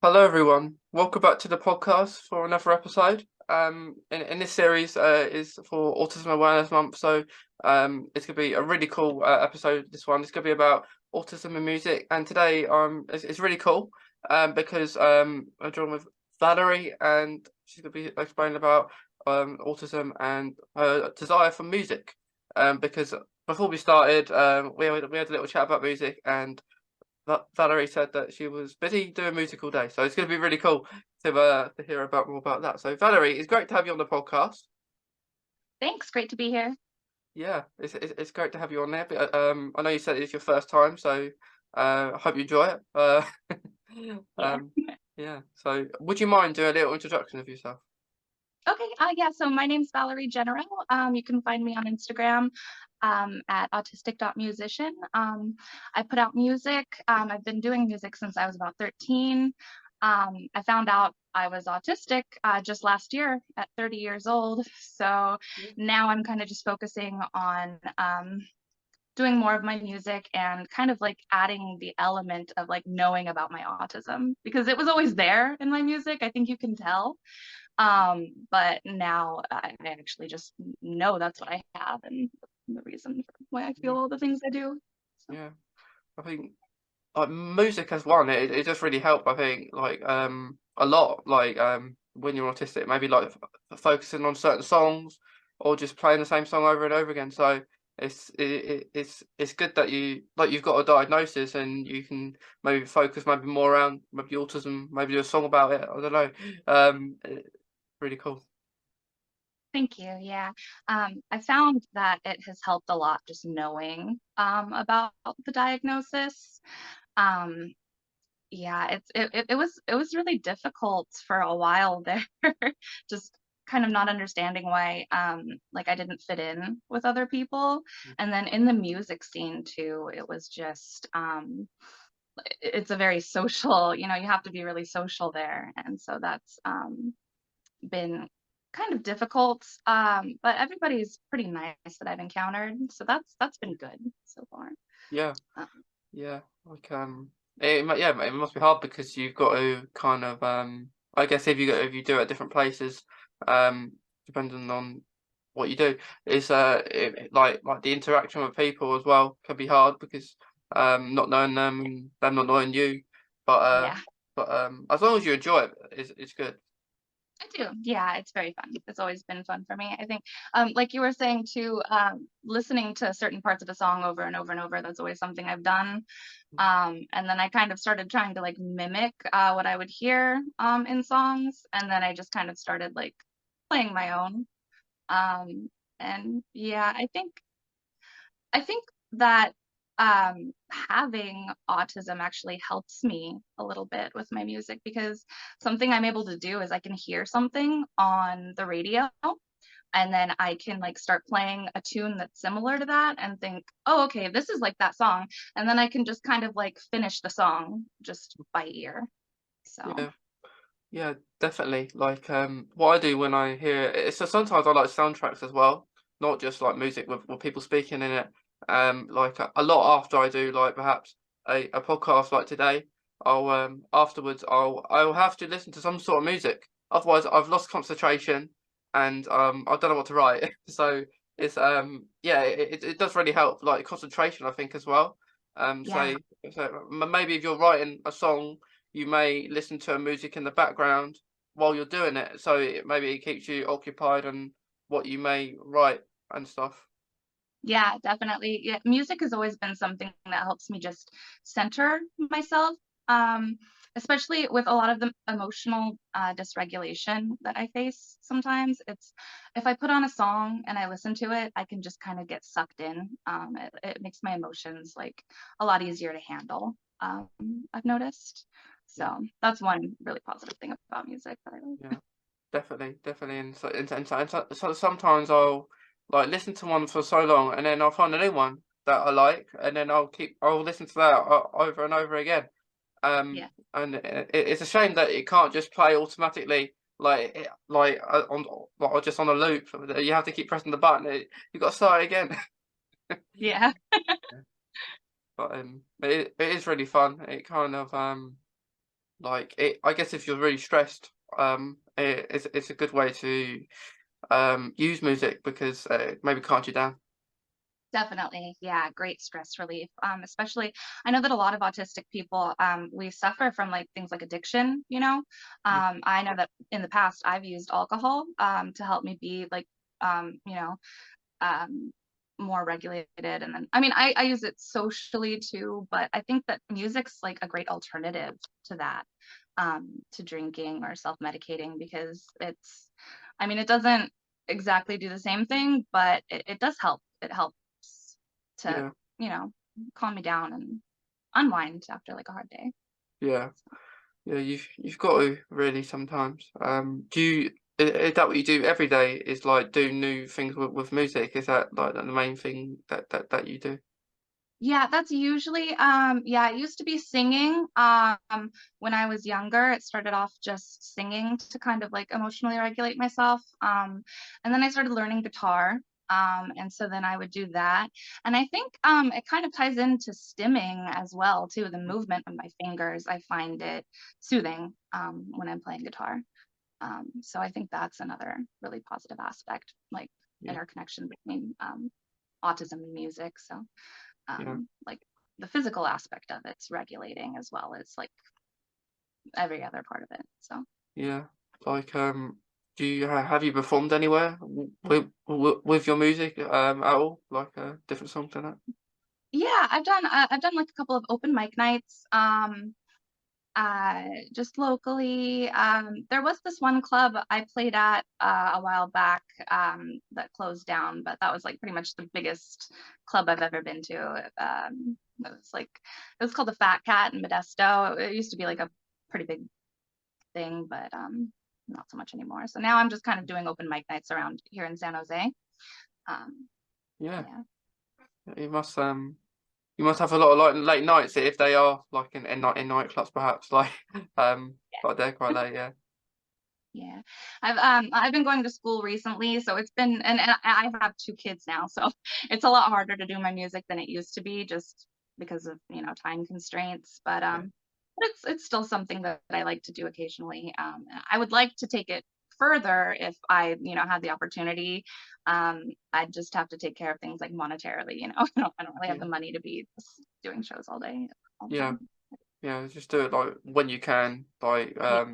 Hello, everyone. Welcome back to the podcast for another episode. In this series is for Autism Awareness Month, so it's gonna be a really cool episode. This one, it's gonna be about autism and music, and today it's really cool because I'm joined with Valerie, and she's gonna be explaining about autism and her desire for music. Because before we started, we had a little chat about music, and Valerie said that she was busy doing music all day, so it's going to be really cool to hear about more about that. So Valerie, it's great to have you on the podcast. Thanks, great to be here. Yeah, it's great to have you on there. But, I know you said it's your first time, so I hope you enjoy it. Yeah. Um, yeah. So would you mind doing a little introduction of yourself? Okay, yeah, so my name's Valerie General. You can find me on Instagram at autistic.musician. I put out music. I've been doing music since I was about 13. I found out I was autistic just last year at 30 years old. So Yeah. now I'm kind of just focusing on doing more of my music and kind of like adding the element of like knowing about my autism because it was always there in my music. I think you can tell. But now I actually just know that's what I have and the reason for why I Yeah. feel all the things I do. So Yeah. I think like music as one, it does really help. I think like a lot. Like when you're autistic, maybe like focusing on certain songs or just playing the same song over and over again. So it's good that you've got a diagnosis and you can maybe focus maybe more around maybe autism, maybe do a song about it. I don't know. Really cool. thank you. Yeah. I found that it has helped a lot just knowing about the diagnosis. Um, yeah, it was really difficult for a while there, just kind of not understanding why like I didn't fit in with other people. And then in the music scene too, it was just it's a very social, you have to be really social there. And so that's been kind of difficult. But everybody's pretty nice that I've encountered. So that's been good so far. Yeah. Um, Yeah, like yeah, it must be hard because you've got to kind of I guess if you do it at different places, depending on what you do, is like the interaction with people as well can be hard because not knowing them and them not knowing you, but yeah. as long as you enjoy it, it's good. I do. Yeah, it's very fun. It's always been fun for me. I think, like you were saying too, listening to certain parts of a song over and over and over, that's always something I've done. And then I kind of started trying to like mimic what I would hear in songs. And then I just kind of started like playing my own. Um, and yeah, I think that having autism actually helps me a little bit with my music because something I'm able to do is I can hear something on the radio and then I can like start playing a tune that's similar to that and think, oh, okay, this is like that song. And then I can just kind of like finish the song just by ear. So, Yeah. Yeah, definitely. Like what I do when I hear it's so sometimes I like soundtracks as well, not just like music with people speaking in it. Like a lot after I do like perhaps a podcast like today, I'll afterwards I'll have to listen to some sort of music. Otherwise I've lost concentration and I don't know what to write. So it's yeah, it does really help like concentration I think as well. yeah. Maybe if you're writing a song you may listen to a music in the background while you're doing it, so maybe it keeps you occupied on what you may write and stuff. Yeah, definitely. Yeah, music has always been something that helps me just center myself, um, especially with a lot of the emotional dysregulation that I face sometimes. It's if I put on a song and I listen to it, I can just kind of get sucked in. It makes my emotions like a lot easier to handle. I've noticed. Yeah, So that's one really positive thing about music that I yeah, like. definitely, and so sometimes I'll like listen to one for so long, and then I'll find a new one that I like, and then I'll listen to that over and over again. Yeah. And it's a shame that it can't just play automatically, on like or just on a loop. You have to keep pressing the button. You got to start it again. Yeah. But it is really fun. It kind of like it. I guess if you're really stressed, it's a good way to use music because maybe calms you down. Definitely. Yeah, great stress relief. Especially I know that a lot of autistic people, we suffer from like things like addiction, you know. Yeah, I know that in the past I've used alcohol to help me be like you know, um more regulated. And then I mean I use it socially too, but I think that music's like a great alternative to that, to drinking or self-medicating, because it's, I mean, it doesn't exactly do the same thing, but it does help. It helps to, yeah, you know, calm me down and unwind after like a hard day. yeah. Yeah, you've got to really sometimes. Do you is that what you do every day? Is like do new things with music? Is that like the main thing that you do? Yeah, that's usually yeah, it used to be singing. When I was younger, it started off just singing to kind of like emotionally regulate myself. And then I started learning guitar. And so then I would do that. And I think it kind of ties into stimming as well too. The movement of my fingers, I find it soothing when I'm playing guitar. So I think that's another really positive aspect, like Yeah, interconnection between autism and music. So yeah, like the physical aspect of it's regulating as well as like every other part of it. So yeah. Like do you have you performed anywhere with your music at all? Like different songs and that? yeah, I've done like a couple of open mic nights. Uh, just locally. There was this one club I played at a while back that closed down, but that was like pretty much the biggest club I've ever been to. It was like it was called the Fat Cat in Modesto. It used to be like a pretty big thing, but not so much anymore. So now I'm just kind of doing open mic nights around here in San Jose. Um, Yeah, yeah, you must have a lot of like late nights if they are like in nightclubs perhaps like they're quite late. Yeah, yeah. I've been going to school recently, so it's been, and I have two kids now, so it's a lot harder to do my music than it used to be, just because of, you know, time constraints. yeah, But it's still something that I like to do occasionally. I would like to take it further if I, you know, had the opportunity. I'd just have to take care of things like monetarily, you know. I don't really have yeah, the money to be just doing shows all day, all the yeah. time. Yeah, just do it like when you can. Like, Yeah,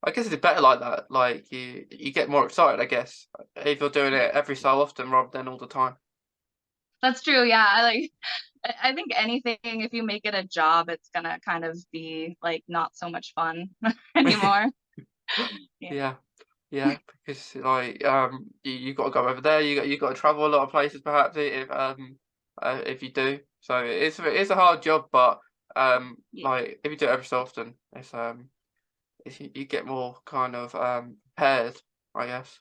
I guess it's better like that. Like you get more excited, I guess, if you're doing yeah. it every so often rather than all the time. That's true. Yeah, I like. I think anything, if you make it a job, it's gonna kind of be like not so much fun anymore. Yeah. Yeah, yeah, because like you got to go over there. You got to travel a lot of places perhaps if you do. So it's a hard job, but Yeah. like if you do it every so often, you get more kind of prepared, I guess.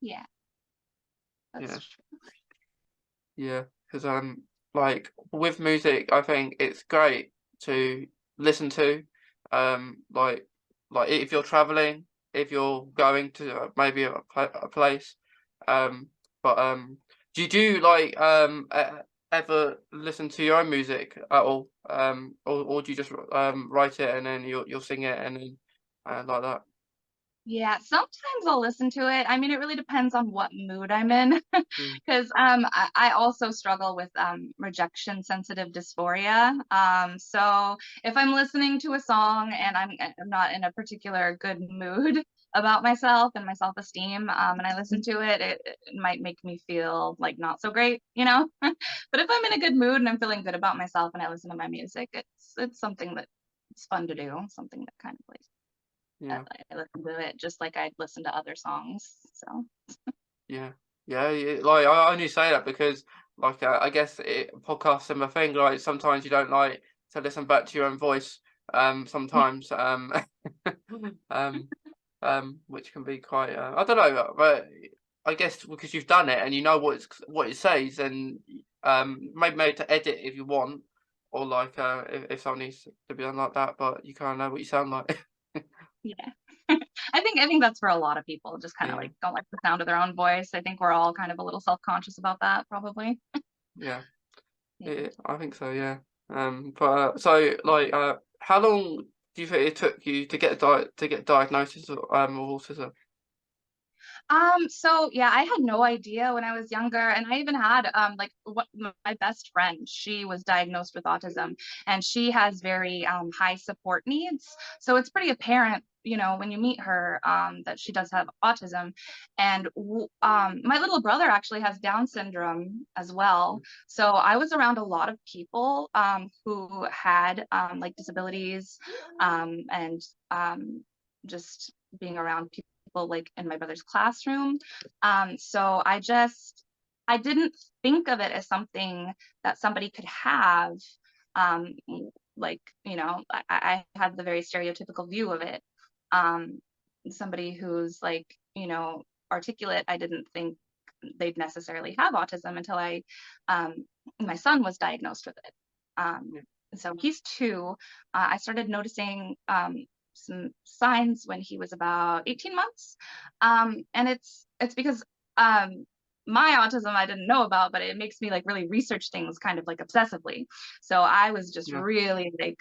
Yeah. Yeah. That's true. Yeah, because like with music, I think it's great to listen to, um, like if you're traveling, if you're going to maybe a place, um, but do you like ever listen to your own music at all, or do you just write it and then you'll sing it and then like that? Yeah, sometimes I'll listen to it. I mean, it really depends on what mood I'm in. Mm, Because I also struggle with rejection sensitive dysphoria. So if I'm listening to a song and I'm not in a particular good mood about myself and my self-esteem, and I listen to it, it might make me feel like not so great, you know? But if I'm in a good mood and I'm feeling good about myself and I listen to my music, it's something that it's fun to do, something that kind of like yeah. I listen to it just like I'd listen to other songs. So Yeah, yeah, like I only say that because, like, I guess podcasts similar thing. Like sometimes you don't like to listen back to your own voice. yeah, Sometimes, um, which can be quite. I don't know, but I guess because you've done it and you know what it says, and maybe to edit if you want, or like if someone needs to be done like that, but you kind of know what you sound like. yeah. I think that's for a lot of people, just kind of Yeah, like don't like the sound of their own voice. I think we're all kind of a little self-conscious about that, probably. yeah. Yeah. Yeah, I think so, yeah. But so like, how long? do you think it took you to get diagnosis of autism? So yeah, I had no idea when I was younger, and I even had like my best friend, she was diagnosed with autism, and she has very high support needs. So it's pretty apparent, you know, when you meet her, that she does have autism. And my little brother actually has Down syndrome as well. So I was around a lot of people who had like disabilities, and just being around people like in my brother's classroom. So I didn't think of it as something that somebody could have. Um, like, you know, I had the very stereotypical view of it. Um, Somebody who's like, you know, articulate, I didn't think they'd necessarily have autism until um, my son was diagnosed with it. Um, Yeah. so he's 2. I started noticing some signs when he was about 18 months. And it's because my autism I didn't know about, but it makes me like really research things kind of like obsessively. So I was just Yeah. really like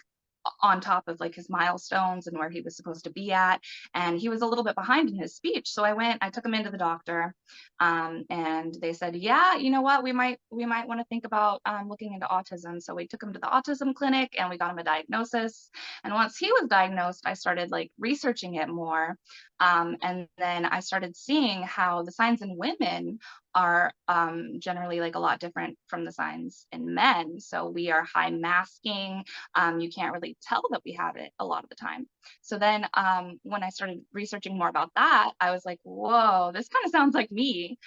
on top of like his milestones and where he was supposed to be at. And he was a little bit behind in his speech. So I took him into the doctor, and they said, yeah, you know what, we might want to think about looking into autism. So we took him to the autism clinic and we got him a diagnosis. And once he was diagnosed, I started like researching it more. And then I started seeing how the signs in women are generally like a lot different from the signs in men. So we are high masking. You can't really tell that we have it a lot of the time. So then when I started researching more about that, I was like, whoa, this kind of sounds like me.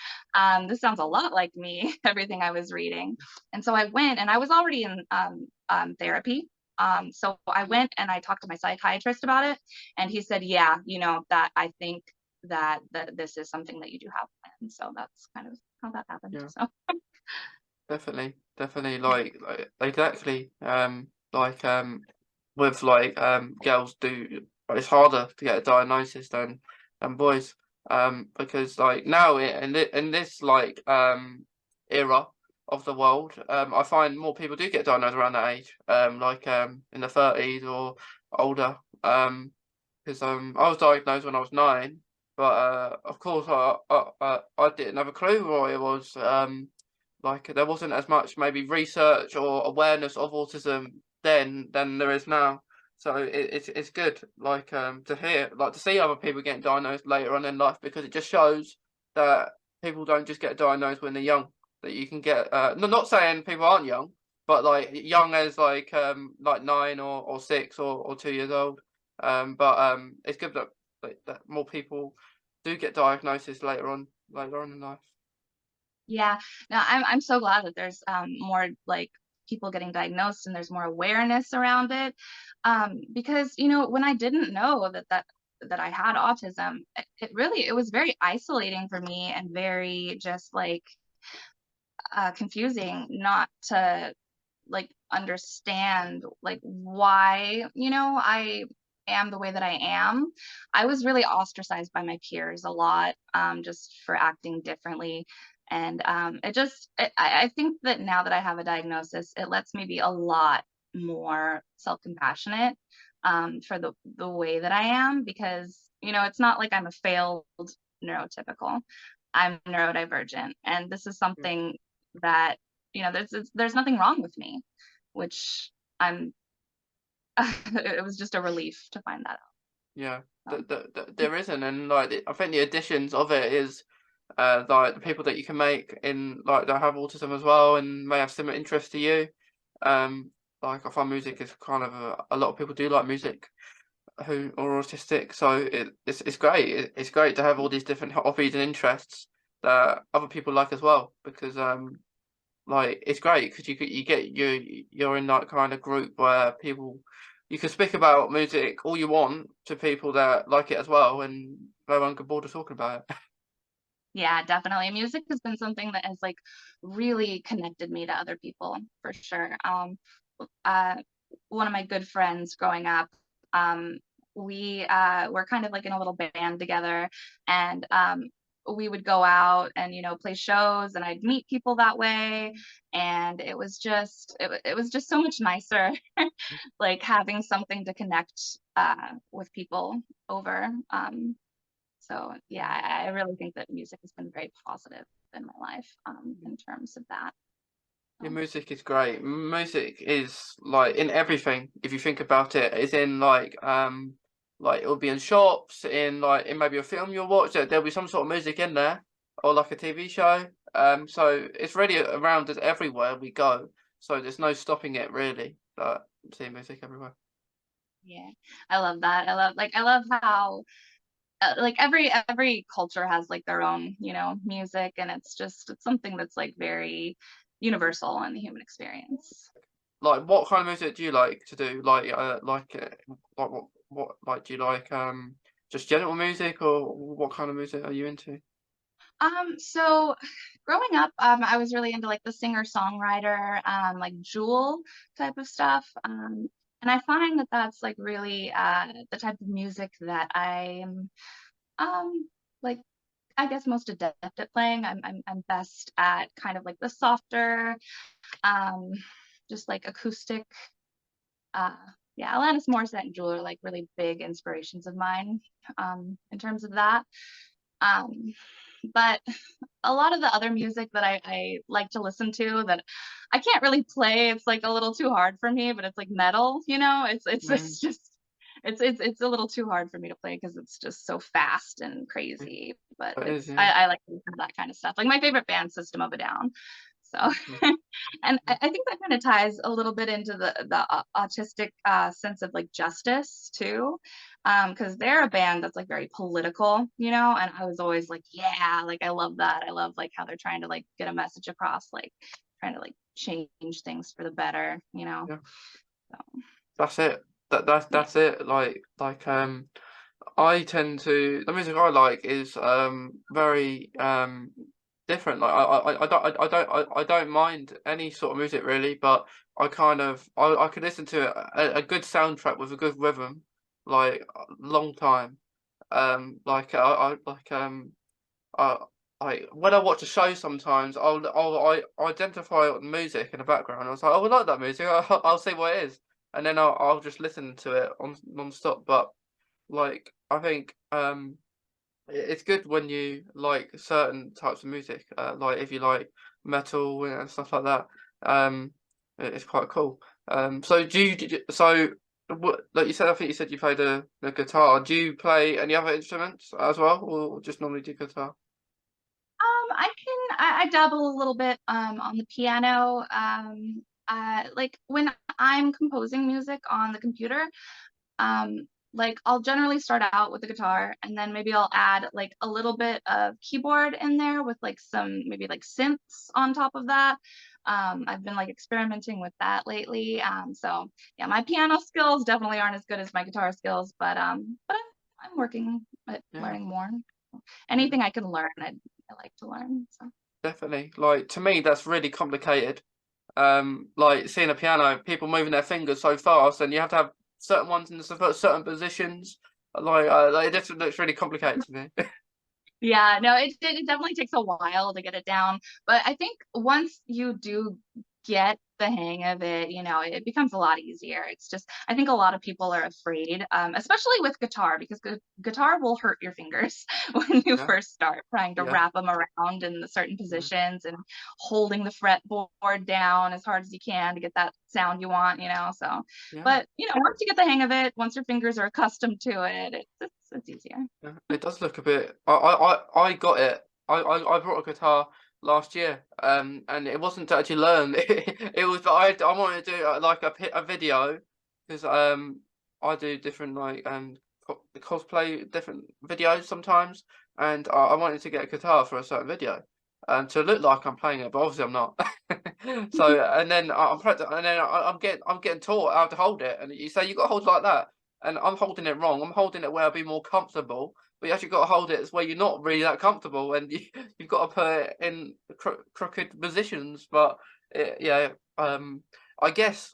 This sounds a lot like me, everything I was reading. And so I went, and I was already in therapy. So I went and I talked to my psychiatrist about it, and he said, yeah, you know, that I think that this is something that you do have. And so that's kind of how that happened. Yeah. So Definitely, yeah. like exactly. With like girls do, it's harder to get a diagnosis than boys. Because like now in this like era of the world, I find more people do get diagnosed around that age. Like in the 30s or older. Because I was diagnosed when I was 9, but of course I didn't have a clue what it was. Like there wasn't as much maybe research or awareness of autism then than there is now. So it's good like to hear like to see other people getting diagnosed later on in life, because it just shows that people don't just get diagnosed when they're young. That you can get no, not saying people aren't young, but like young as like 9 or 6 or 2 years old. But it's good that that more people do get diagnosis later on in life. Yeah, no, I'm so glad that there's more like people getting diagnosed and there's more awareness around it. Because you know, when I didn't know that I had autism, it really it was very isolating for me and very just like confusing not to like understand like why, you know, I am the way that I am. I was really ostracized by my peers a lot, just for acting differently. And I think that now that I have a diagnosis, it lets me be a lot more self-compassionate for the way that I am, because you know it's not like I'm a failed neurotypical. I'm neurodivergent, and this is something that you know there's nothing wrong with me, which I'm it was just a relief to find that Yeah, out. there isn't, and like I think the additions of it is like the people that you can make in like that have autism as well and may have similar interests to you. Um, like I find music is kind of a lot of people do like music who are autistic, so it's great. It's great to have all these different hobbies and interests that other people like as well, because like it's great because you get you're in that kind of group where people you can speak about music all you want to people that like it as well, and no one can bother talking about it. Yeah, definitely. Music has been something that has like really connected me to other people for sure. Uh, One of my good friends growing up, we were kind of like in a little band together, and we would go out and, play shows, and I'd meet people that way. And it was just so much nicer, like having something to connect with people over. So yeah, I really think that music has been very positive in my life, in terms of that. Your So, music is great. Music is like in everything. If you think about it, it's in like it'll be in shops, in maybe a film you'll watch. There'll be some sort of music in there, or like a TV show. So it's really around us everywhere we go. So there's no stopping it really. But I'm seeing music everywhere. yeah, I love that. I love how like every culture has like their own, music, and it's something that's like very universal in the human experience. Like, what kind of music do you like to do? Like like do you like just general music, or what kind of music are you into? So growing up, I was really into like the singer-songwriter, like Jewel type of stuff. And I find that that's like really the type of music that I'm like I guess most adept at playing. I'm best at kind of like the softer, um, just like acoustic. Uh, yeah, Alanis Morissette and Jewel are like really big inspirations of mine, in terms of that. Um, but a lot of the other music that I like to listen to that I can't really play, it's like a little too hard for me, but it's like metal, Mm, it's a little too hard for me to play because it's just so fast and it crazy. But is, it's yeah. I like to listen to that kind of stuff. Like my favorite band, System of a Down. So, Mhm, and mm, I think that kind of ties a little bit into the autistic sense of like justice too, because they're a band that's like very political, and I was always like, yeah, like I love that. I love like how they're trying to like get a message across, like trying to like change things for the better, yeah, So that's it. yeah. That's it. I tend to the music I like is very different. Like I don't mind any sort of music really, but I could listen to a good soundtrack with a good rhythm like a long time. Like I like I when I watch a show sometimes I identify the music in the background. I was like, oh, I like that music. I'll see what it is, and then I'll just listen to it on non-stop. But like I think it's good when you like certain types of music. Like if you like metal and stuff like that. Um, it's quite cool. So so what like you said? I think you said you play the guitar. Do you play any other instruments as well, or just normally do guitar? I dabble a little bit on the piano. Like when I'm composing music on the computer, like I'll generally start out with the guitar, and then maybe I'll add like a little bit of keyboard in there with like some maybe like synths on top of that. I've been like experimenting with that lately. So yeah, my piano skills definitely aren't as good as my guitar skills, but I'm working at Yeah, learning more. yeah, Anything I can learn, I like to learn. So. definitely. Like to me, that's really complicated. Like seeing a piano, people moving their fingers so fast, and you have to have certain ones in certain positions. Like it just looks really complicated to me. Yeah, no, it definitely takes a while to get it down. But I think once you do get the hang of it, it becomes a lot easier. It's just, I think a lot of people are afraid, especially with guitar, because guitar will hurt your fingers when you Yeah, first start trying to yeah, wrap them around in the certain yeah, positions and holding the fretboard down as hard as you can to get that sound you want. So, yeah. but once you get the hang of it, once your fingers are accustomed to it, it's easier. Yeah, it does look a bit. I got it. I brought a guitar last year. And it wasn't to actually learn. It was that I wanted to do like a video because I do different cosplay different videos sometimes, and I wanted to get a guitar for a certain video, to look like I'm playing it, but obviously I'm not. So and then I'm practicing, and then I'm getting taught how to hold it, and you say you got to hold it like that, and I'm holding it wrong. I'm holding it where I'll be more comfortable, but you actually got to hold it where you're not really that comfortable, and you've got to put it in crooked positions. But yeah, I guess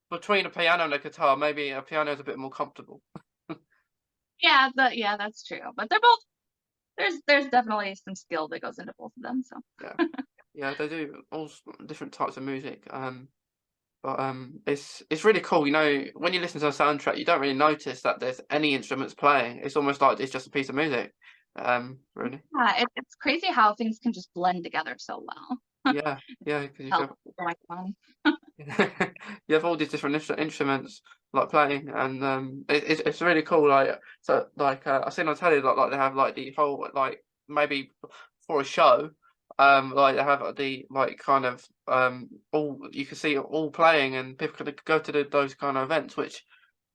between a piano and a guitar, maybe a piano is a bit more comfortable. Yeah, that's true. But there's definitely some skill that goes into both of them. So Yeah, yeah, they do all different types of music. But it's really cool. You know, when you listen to a soundtrack, you don't really notice that there's any instruments playing. It's almost like it's just a piece of music. Really. yeah, it's crazy how things can just blend together so well. Yeah, yeah, because you Help have going on. you have all these different instruments like playing, and it's really cool. Like so, like I've seen on telly like they have like the whole like maybe for a show, like they have the like kind of all you can see it all playing, and people can go to those kind of events, which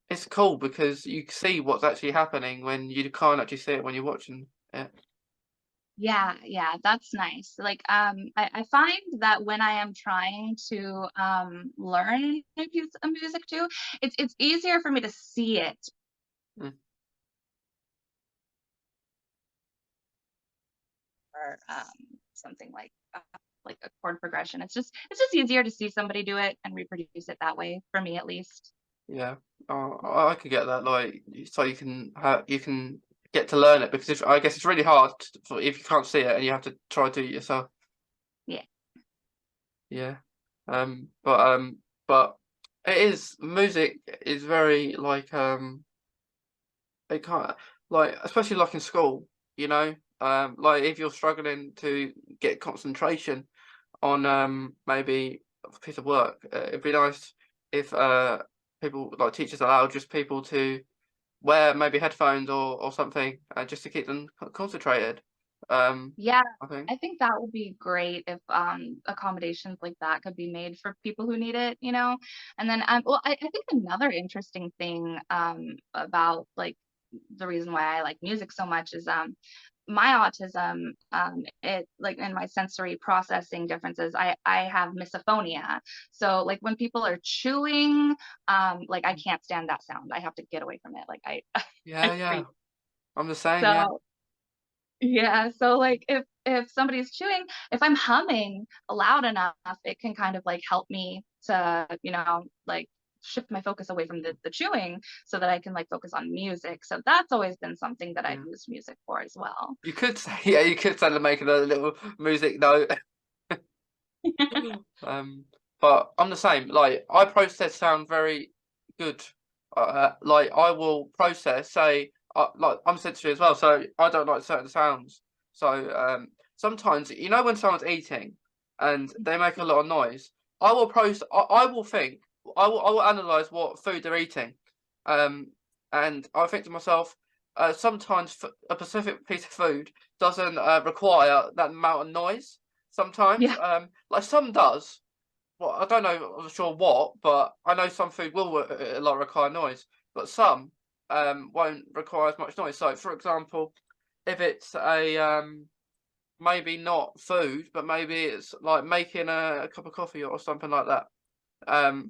is cool because you can see what's actually happening when you can't actually see it when you're watching it. Yeah, yeah, that's nice. Like, I find that when I am trying to learn a piece of music too, it's easier for me to see it Mm. or something like a chord progression. It's just easier to see somebody do it and reproduce it that way for me at least. Yeah, I could get that. Like, so you can get to learn it because if I guess it's really hard if you can't see it and you have to try to do it yourself. Yeah. Yeah, but it is music is very like it can't like especially like in school, you know, like if you're struggling to get concentration on maybe a piece of work, it'd be nice if people like teachers allow just people to wear maybe headphones or something, just to keep them concentrated. Yeah, I think. I think that would be great if accommodations like that could be made for people who need it, you know. And then well, I think another interesting thing about like the reason why I like music so much is my autism, it like in my sensory processing differences, I have misophonia. So like when people are chewing, like I can't stand that sound. I have to get away from it. Like I Yeah, I yeah, freeze. I'm the same. Yeah, So yeah, so like if somebody's chewing, if I'm humming loud enough, it can kind of like help me to, like shift my focus away from the chewing so that I can like focus on music. So that's always been something that I've yeah. used music for as well. You could say, yeah, you could say making a little music note. Um, but I'm the same. Like I process sound very good. Like I will process, say, like I'm sensitive as well, so I don't like certain sounds. So sometimes, you know, when someone's eating and they make a lot of noise, I will process. I will think. I will analyze what food they're eating. Um, and I think to myself, sometimes a specific piece of food doesn't require that amount of noise. Sometimes, Yeah, like some does. Well, I don't know, I'm sure what, but I know some food will like require noise, but some won't require as much noise. So, for example, if it's a maybe not food, but maybe it's like making a cup of coffee or something like that.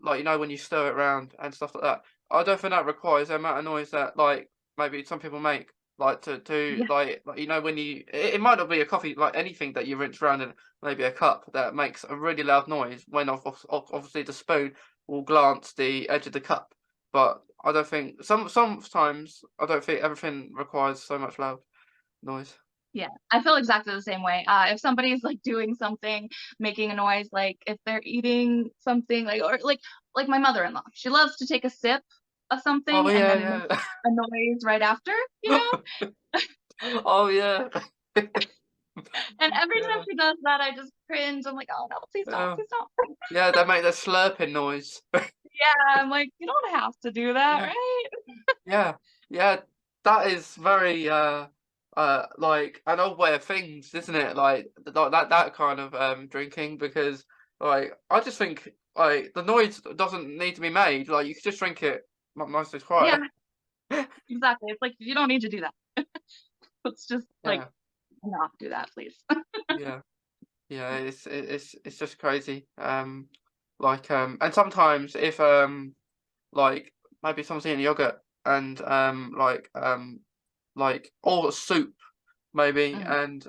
Like you know when you stir it around and stuff like that. I don't think that requires the amount of noise that like maybe some people make. Like to yeah, like you know when it might not be a coffee like anything that you rinse around in maybe a cup that makes a really loud noise when obviously the spoon will glance the edge of the cup. But I don't think sometimes I don't think everything requires so much loud noise. yeah. I feel exactly the same way. If somebody's like doing something, making a noise, like if they're eating something, like or like my mother-in-law, she loves to take a sip of Oh something and then make yeah, a noise right after, you yeah. know? Oh yeah. And every time Yeah. she does that, I just cringe. I'm like, "Oh, no, please don't, Yeah. please don't." Yeah, they make that slurping noise. Yeah, I'm like, "You don't have to do that, Yeah, right?" yeah, yeah. That is very like an old way of things, isn't it? Like that kind of drinking because like I just think like the noise doesn't need to be made. Like you could just drink it nice and Yeah, quiet. exactly. It's like, you don't need to do that. Let's just, like, Yeah, not do that, please. yeah, yeah. It's just crazy. Like and sometimes if like maybe someone's eating yogurt and like or soup maybe Mm, and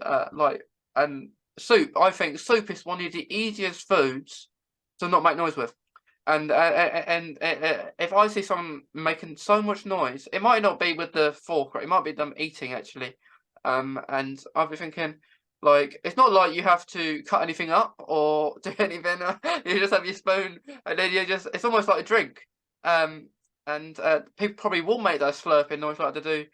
and soup. I think soup is one of the easiest foods to not make noise with. And if I see someone making so much noise, it might not be with the fork, or it might be them eating actually. And I've been thinking, like, it's not like you have to cut anything up or do anything. You just have your spoon, and then it's almost like a drink. Um, and people probably will make that slurping noise like they do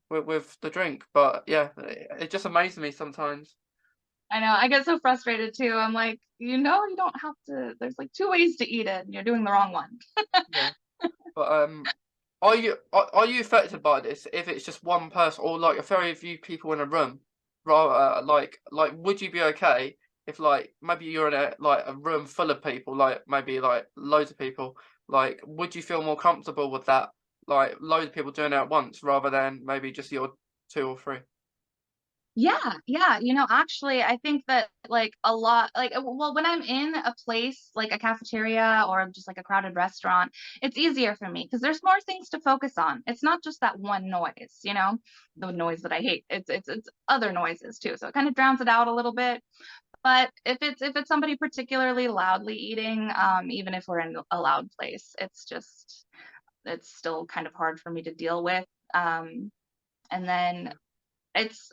with the drink. But yeah, it just amazes me sometimes. I know. I get so frustrated too. I'm like, you know, you don't have to. There's like two ways to eat it, and you're doing the wrong one. Yeah. But are you affected by this if it's just one person or like a very few people in a room? Rather, like would you be okay if like maybe you're in a room full of people, like maybe like loads of people, like would you feel more comfortable with that? Like loads of people doing it at once rather than maybe just your two or three? Yeah, yeah. You know, actually, I think that like a lot, like, well, when I'm in a place like a cafeteria or just like a crowded restaurant, it's easier for me because there's more things to focus on. It's not just that one noise, you know, the noise that I hate. It's other noises too. So it kind of drowns it out a little bit. But if it's somebody particularly loudly eating, even if we're in a loud place, it's still kind of hard for me to deal with. And then it's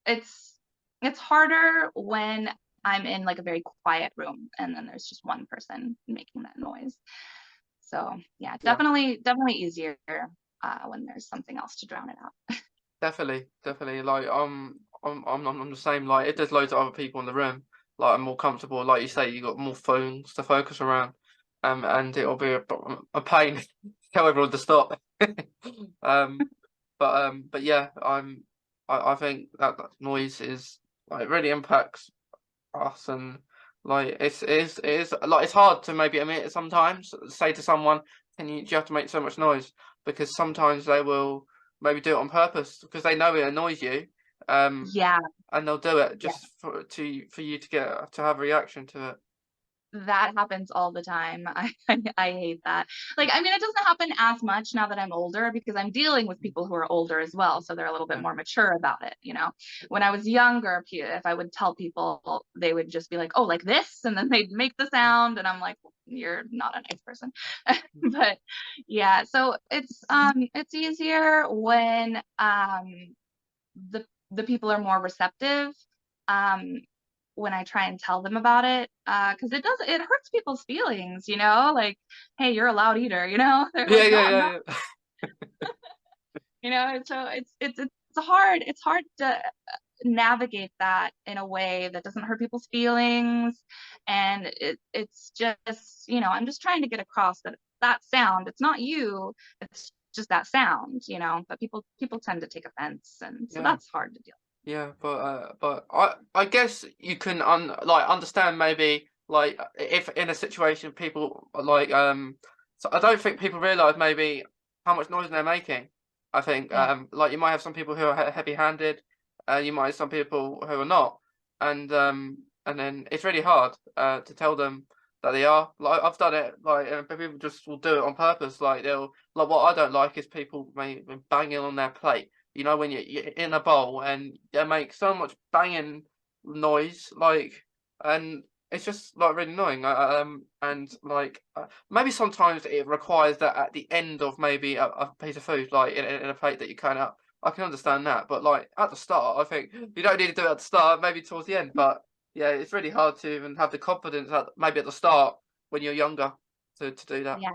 it's it's harder when I'm in like a very quiet room and then there's just one person making that noise. So yeah, Yeah. definitely easier when there's something else to drown it out. Definitely, definitely. Like, I'm the same. Like, if there's loads of other people in the room, like, I'm more comfortable. Like you say, you got more phones to focus around, and it'll be a pain to tell everyone to stop. Um, but yeah, I think that noise is like really impacts us, and like it's like it's hard to maybe admit it sometimes. Say to someone, do you have to make so much noise? Because sometimes they will maybe do it on purpose because they know it annoys you, um, Yeah, and they'll do it yeah. just for you to have a reaction to it. That happens all the time. I hate that. Like, I mean, it doesn't happen as much now that I'm older because I'm dealing with people who are older as well, so they're a little bit Yeah, more mature about it, you know. When I was younger, if I would tell people, they would just be like, "Oh, like this," and then they'd make the sound, and I'm like, "You're not a nice person." But yeah, so it's easier when the people are more receptive. Um, when I try and tell them about it, because it hurts people's feelings, you know, like, hey, you're a loud eater, you know, they're yeah, like, no, yeah, I'm not, yeah, yeah. you know, and so it's hard to navigate that in a way that doesn't hurt people's feelings, and it's just, you know, I'm just trying to get across that that sound, it's not you, it's just that sound, you know, but people tend to take offense, and so Yeah. that's hard to deal. Yeah, but I guess you can understand maybe like if in a situation people like so I don't think people realize maybe how much noise they're making. I think Yeah, like you might have some people who are heavy-handed, you might have some people who are not, and then it's really hard to tell them that they are. Like I've done it, like people just will do it on purpose. Like they'll like what I don't like is people maybe banging on their plate, you know, when you're in a bowl and they make so much banging noise, like, and it's just like really annoying. And like maybe sometimes it requires that at the end of maybe a piece of food, like in a plate that you kind of. I can understand that, but like at the start, I think you don't need to do it at the start. Maybe towards the end, but yeah, it's really hard to even have the confidence maybe at the start when you're younger to do that. yeah.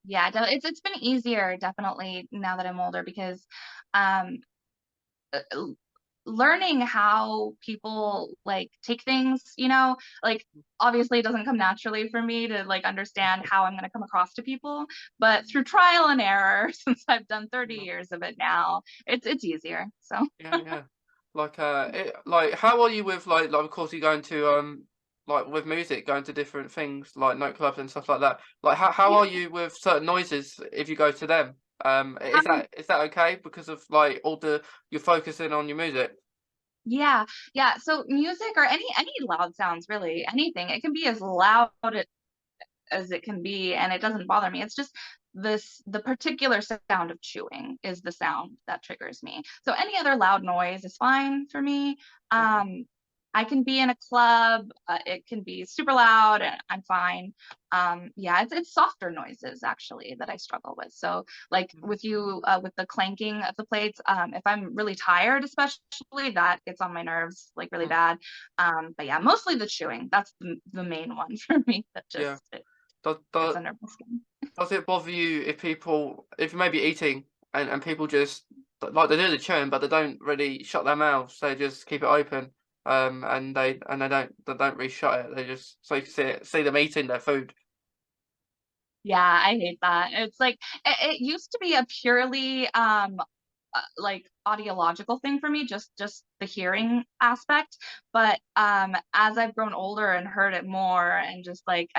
Yeah, it's been easier definitely now that I'm older because um l- learning how people like take things, you know, like obviously it doesn't come naturally for me to like understand how I'm going to come across to people, but through trial and error since I've done 30 Yeah. years of it now, it's easier. So Yeah, yeah. Like, like, how are you with like, of course, you going to like with music, going to different things like nightclubs and stuff like that. Like, how yeah. are you with certain noises if you go to them? Is Um, that okay because of like all the you're focusing on your music? yeah, yeah. So music or any loud sounds, really, anything. It can be as loud as it can be, and it doesn't bother me. It's just the particular sound of chewing is the sound that triggers me. So any other loud noise is fine for me. Okay. Um, I can be in a club, it can be super loud and I'm fine. Yeah, it's softer noises actually that I struggle with. So like with you, with the clanking of the plates, if I'm really tired, especially, that gets on my nerves like really Mm. bad. But yeah, mostly the chewing. That's the main one for me that Yeah. just it Does, gets does, under my skin. does it bother you if people, if you're maybe eating and people just like they do the chewing, but they don't really shut their mouths. They just keep it open. And they don't really shut it. They just so you can see them eating their food. Yeah, I hate that. It's like it used to be a purely like audiological thing for me, just the hearing aspect. But as I've grown older and heard it more, and just like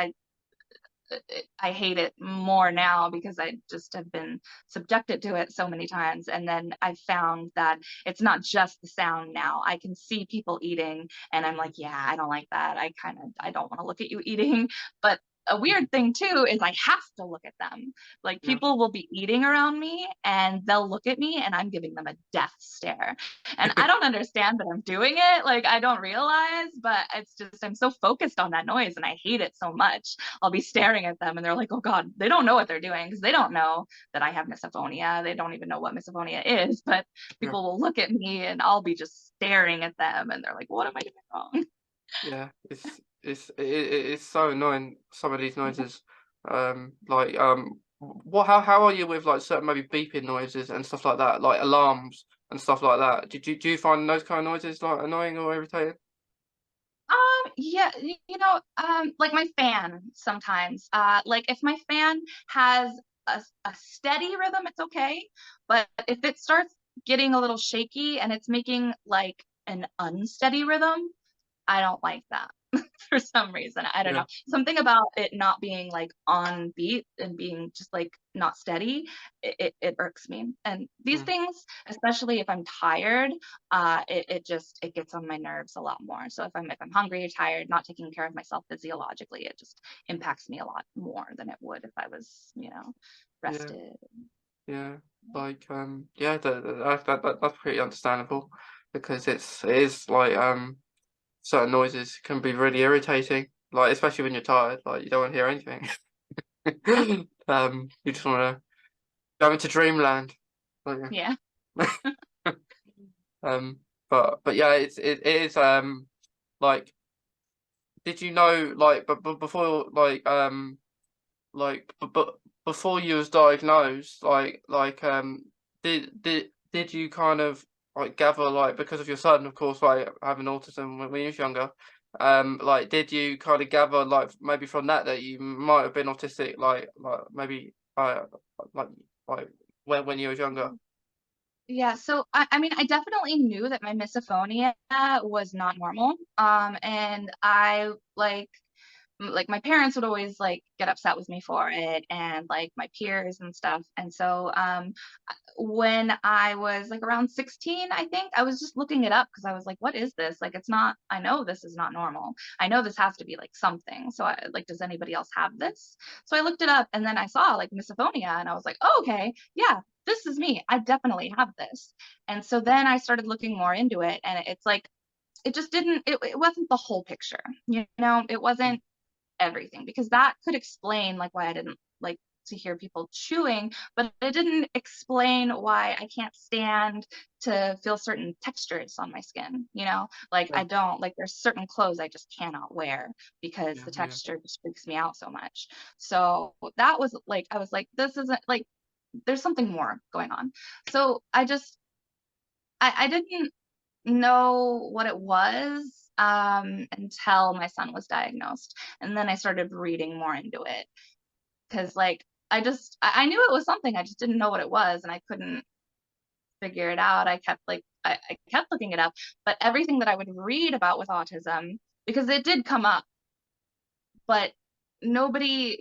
I hate it more now because I just have been subjected to it so many times. And then I found that it's not just the sound now. I can see people eating and I'm like, yeah, I don't like that. I don't want to look at you eating. But a weird thing too is I have to look at them. Like Yeah. people will be eating around me and they'll look at me and I'm giving them a death stare. And I don't understand that I'm doing it. Like I don't realize, but it's just I'm so focused on that noise and I hate it so much. I'll be staring at them and they're like, oh God, they don't know what they're doing because they don't know that I have misophonia. They don't even know what misophonia is, but Yeah. people will look at me and I'll be just staring at them and they're like, what am I doing wrong? Yeah, it's so annoying, some of these noises. Like what how are you with like certain maybe beeping noises and stuff like that, like alarms and stuff like that? Do you find those kind of noises like annoying or irritating? Yeah, like my fan sometimes. Like if my fan has a steady rhythm, it's okay. But if it starts getting a little shaky and it's making like an unsteady rhythm, I don't like that for some reason. I don't Yeah. know. Something about it not being like on beat and being just like not steady, it irks me. And these Mm. things, especially if I'm tired, it gets on my nerves a lot more. So if I'm hungry or tired, not taking care of myself physiologically, it just impacts me a lot more than it would if I was, Yeah. rested. Yeah. Like yeah, that's pretty understandable because it is like certain noises can be really irritating, like especially when you're tired, like you don't want to hear anything. You just want to go into dreamland. Don't Yeah. you? But yeah, it is like did you know like but before but before you was diagnosed did you kind of like gather like because of your son of course like having autism when he was younger like did you kind of gather like maybe from that you might have been autistic like maybe like like when you was younger. Yeah, so I mean, I definitely knew that my misophonia was not normal. And I like my parents would always like get upset with me for it and like my peers and stuff. And so when I was like around 16, I think I was just looking it up because I was like, what is this? Like it's not, I know this is not normal. I know this has to be like something. So I like, does anybody else have this? So I looked it up and then I saw like misophonia and I was like, oh, okay, yeah, this is me. I definitely have this. And so then I started looking more into it and it's like it just didn't it wasn't the whole picture. It wasn't everything because that could explain like why I didn't like to hear people chewing, but it didn't explain why I can't stand to feel certain textures on my skin, Like Yeah, I don't like there's certain clothes I just cannot wear because yeah, the yeah, texture just freaks me out so much. So that was like I was like, this isn't like there's something more going on. So I didn't know what it was until my son was diagnosed. And then I started reading more into it because, like, I knew it was something. I just didn't know what it was and I couldn't figure it out. I kept looking it up, but everything that I would read about with autism, because it did come up, but nobody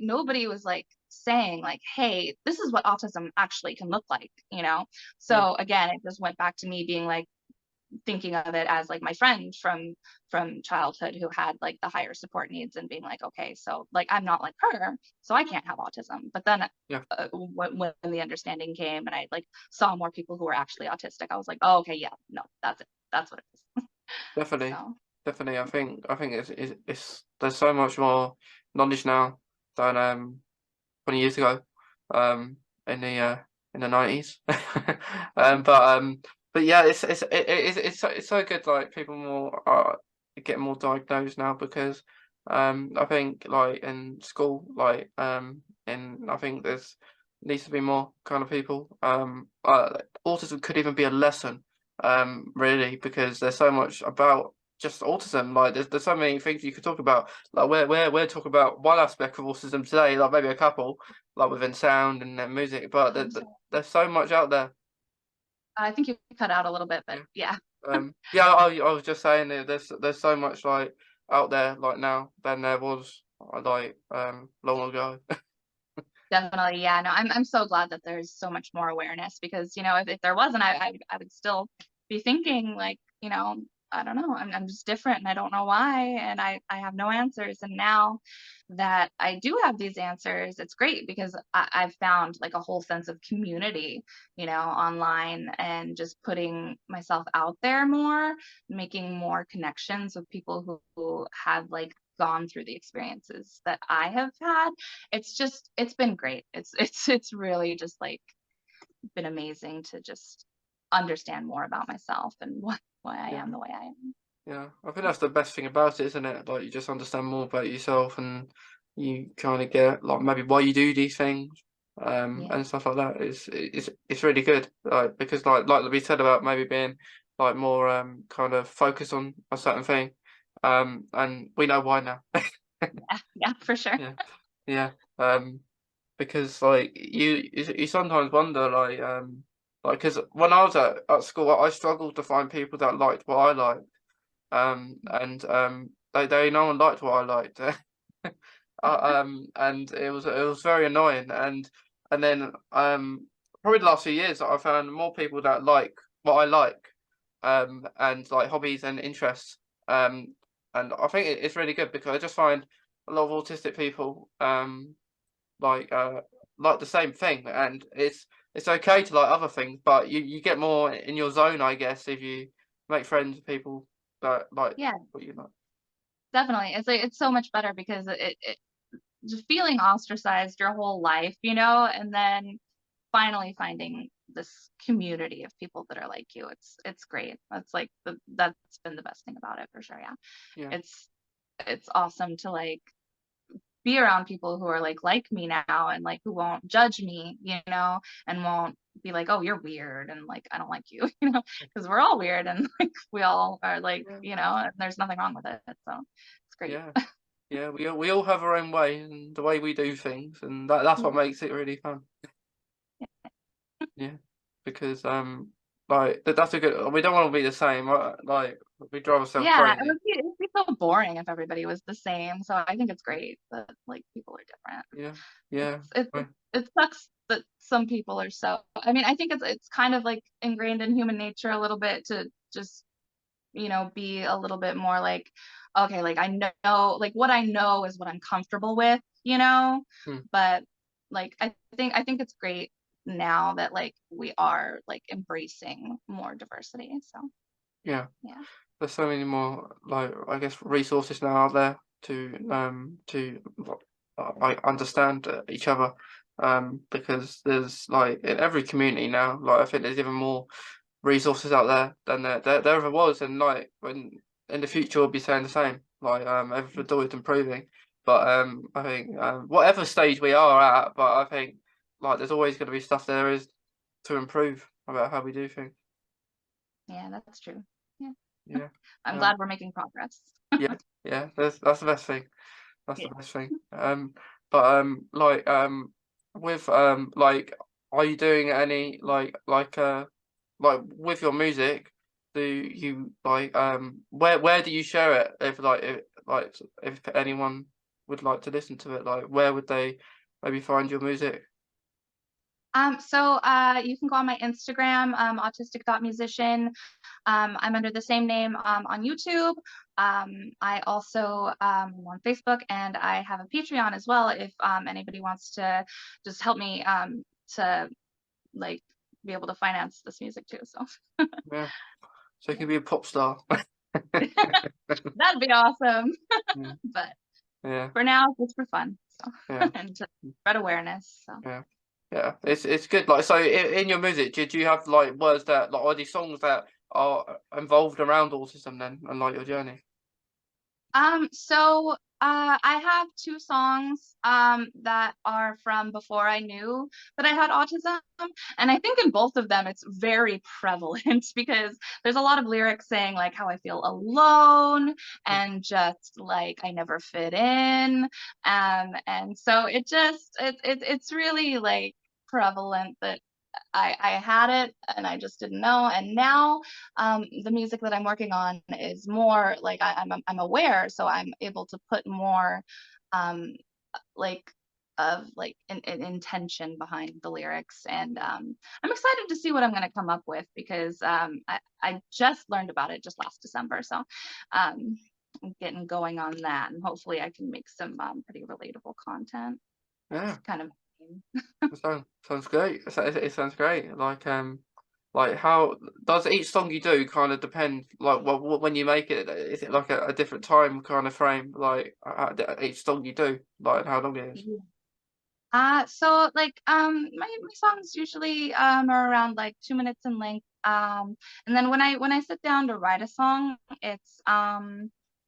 was like saying like, hey, this is what autism actually can look like. yeah, So again, it just went back to me being like thinking of it as like my friend from childhood who had like the higher support needs and being like, okay, so like I'm not like her, so I can't have autism. But then yeah, when the understanding came and I like saw more people who were actually autistic, I was like, oh, okay, yeah, no, that's it, that's what it is. definitely, So definitely. I think it's there's so much more knowledge now than 20 years ago, um, in the 90s. But yeah, it's so good. Like people more are getting more diagnosed now because I think like in school, like and I think there's needs to be more kind of people. Autism could even be a lesson, really, because there's so much about just autism. Like there's so many things you could talk about. Like we're talking about one aspect of autism today, like maybe a couple, like within sound and music, but I'm sorry. there's so much out there. I think you cut out a little bit, but Yeah. yeah. Yeah, I was just saying that there's so much like out there like now than there was like long ago. Definitely, yeah. No, I'm so glad that there's so much more awareness because, if there wasn't, I would still be thinking like, I don't know, I'm just different and I don't know why and I have no answers. And now that I do have these answers, it's great because I've found like a whole sense of community, online and just putting myself out there more, making more connections with people who have like gone through the experiences that I have had. It's been great. It's really just like been amazing to just understand more about myself and why I Yeah. am the way I am. Yeah, I think that's the best thing about it, isn't it? Like you just understand more about yourself, and you kind of get like maybe why you do these things, Yeah. and stuff like that. It's really good, like because like we said about maybe being like more kind of focused on a certain thing, and we know why now. Yeah, yeah, for sure. Yeah, yeah, because like you sometimes wonder like because when I was at school, I struggled to find people that liked what I liked. And they no one liked what I liked. And it was very annoying. And then probably the last few years I found more people that like what I like, and like hobbies and interests. And I think it's really good because I just find a lot of autistic people like like the same thing, and it's okay to like other things, but you get more in your zone, I guess, if you make friends with people that like Yeah, what you like. definitely. It's like it's so much better because it just feeling ostracized your whole life, and then finally finding this community of people that are like you. It's great. That's been the best thing about it for sure. Yeah. Yeah, It's awesome to like be around people who are like me now and like who won't judge me, and won't be like, oh, you're weird and like I don't like you, because we're all weird and like we all are like, yeah, and there's nothing wrong with it. So it's great. yeah, yeah. We all have our own way and the way we do things, and that's Yeah. what makes it really fun. Yeah, because like that's a good. We don't want to be the same. Like we drive ourselves Yeah, crazy. it would be so boring if everybody was the same. So I think it's great that like people are different. Yeah, yeah, It sucks that some people are so. I mean, I think it's kind of like ingrained in human nature a little bit to just be a little bit more like, okay, like I know, like what I know is what I'm comfortable with, mm, but like I think it's great now that like we are like embracing more diversity. So yeah. yeah. There's so many more like I guess resources now out there to like understand each other, because there's like in every community now, like I think there's even more resources out there than there ever was, and like when in the future we'll be saying the same, like everything's always improving. But I think whatever stage we are at, but I think like there's always going to be stuff there is to improve about how we do things. Yeah, that's true. Yeah. Yeah. I'm um glad we're making progress. yeah, yeah, that's the best thing. That's the Yeah. best thing. But with like, are you doing any like with your music? Do you like where do you share it? If anyone would like to listen to it, like where would they maybe find your music? So you can go on my Instagram, autistic.musician. I'm under the same name on YouTube. I also am on Facebook and I have a Patreon as well if anybody wants to just help me to like be able to finance this music too. So Yeah, so you can be a pop star. That'd be awesome. Yeah, But yeah, for now, just for fun. So yeah, and to spread awareness. So yeah. Yeah, it's good. Like, so in your music, do you have like words that like are these songs that are involved around autism then and like your journey? So I have two songs that are from before I knew that I had autism, and I think in both of them it's very prevalent because there's a lot of lyrics saying like how I feel alone Mm. and just like I never fit in, and so it's really like prevalent that I had it and I just didn't know. And now the music that I'm working on is more like I'm aware, so I'm able to put more um, like of like an intention behind the lyrics. And I'm excited to see what I'm going to come up with because I just learned about it just last December. So I'm getting going on that, and hopefully I can make some pretty relatable content. That's Yeah, kind of it sounds great. It sounds great. Like how does each song you do kind of depend? Like, well, when you make it, is it like a different time kind of frame? Like each song you do, like how long it is? So like my songs usually are around like 2 minutes in length. And then when I sit down to write a song, it's